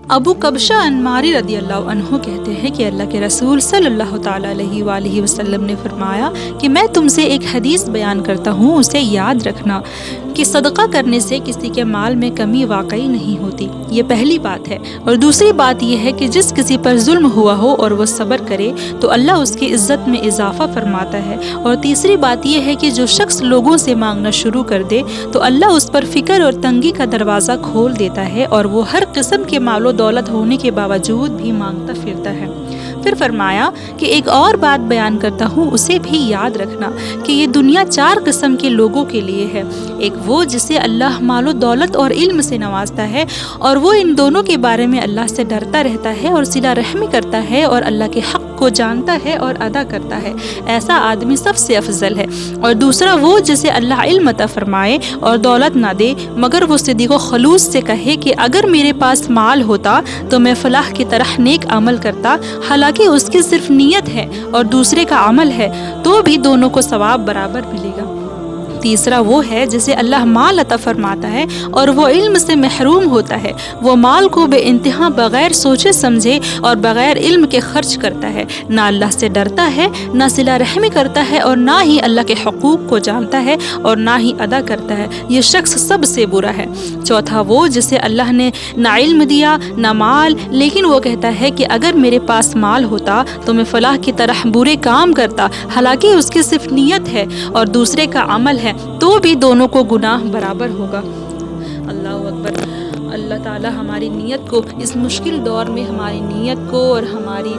ابو قبشہ انماری رضی اللہ عنہ کہتے ہیں کہ اللہ کے رسول صلی اللہ تعالیٰ علیہ وآلہ وسلم نے فرمایا کہ میں تم سے ایک حدیث بیان کرتا ہوں، اسے یاد رکھنا کہ صدقہ کرنے سے کسی کے مال میں کمی واقعی نہیں ہوتی، یہ پہلی بات ہے۔ اور دوسری بات یہ ہے کہ جس کسی پر ظلم ہوا ہو اور وہ صبر کرے تو اللہ اس کی عزت میں اضافہ فرماتا ہے۔ اور تیسری بات یہ ہے کہ جو شخص لوگوں سے مانگنا شروع کر دے تو اللہ اس پر فقر اور تنگی کا دروازہ کھول دیتا ہے اور وہ ہر قسم کے مال و دولت ہونے کے باوجود بھی مانگتا پھرتا ہے۔ پھر فرمایا کہ ایک اور بات بیان کرتا ہوں، اسے بھی یاد رکھنا کہ یہ دنیا 4 قسم کے لوگوں کے لیے ہے۔ ایک وہ جسے اللہ مال و دولت اور علم سے نوازتا ہے اور وہ ان دونوں کے بارے میں اللہ سے ڈرتا رہتا ہے اور صلہ رحمی کرتا ہے اور اللہ کے حق کو جانتا ہے اور ادا کرتا ہے، ایسا آدمی سب سے افضل ہے۔ اور دوسرا وہ جسے اللہ علم عطا فرمائے اور دولت نہ دے مگر وہ صدیق و خلوص سے کہے کہ اگر میرے پاس مال ہوتا تو میں فلاح کی طرح نیک عمل کرتا، حالانکہ اس کی صرف نیت ہے اور دوسرے کا عمل ہے، تو بھی دونوں کو ثواب برابر ملے گا۔ تیسرا وہ ہے جسے اللہ مال عطا فرماتا ہے اور وہ علم سے محروم ہوتا ہے، وہ مال کو بے انتہا بغیر سوچے سمجھے اور بغیر علم کے خرچ کرتا ہے، نہ اللہ سے ڈرتا ہے، نہ صلہ رحمی کرتا ہے اور نہ ہی اللہ کے حقوق کو جانتا ہے اور نہ ہی ادا کرتا ہے، یہ شخص سب سے برا ہے۔ چوتھا وہ جسے اللہ نے نہ علم دیا نہ مال، لیکن وہ کہتا ہے کہ اگر میرے پاس مال ہوتا تو میں فلاح کی طرح برے کام کرتا، حالانکہ اس کی صرف نیت ہے اور دوسرے کا عمل ہے، تو بھی دونوں کو گناہ برابر ہوگا۔ اللہ اکبر۔ اللہ تعالی ہماری نیت کو اس مشکل دور میں ہماری نیت کو اور ہماری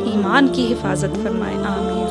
ایمان کی حفاظت فرمائے، آمین۔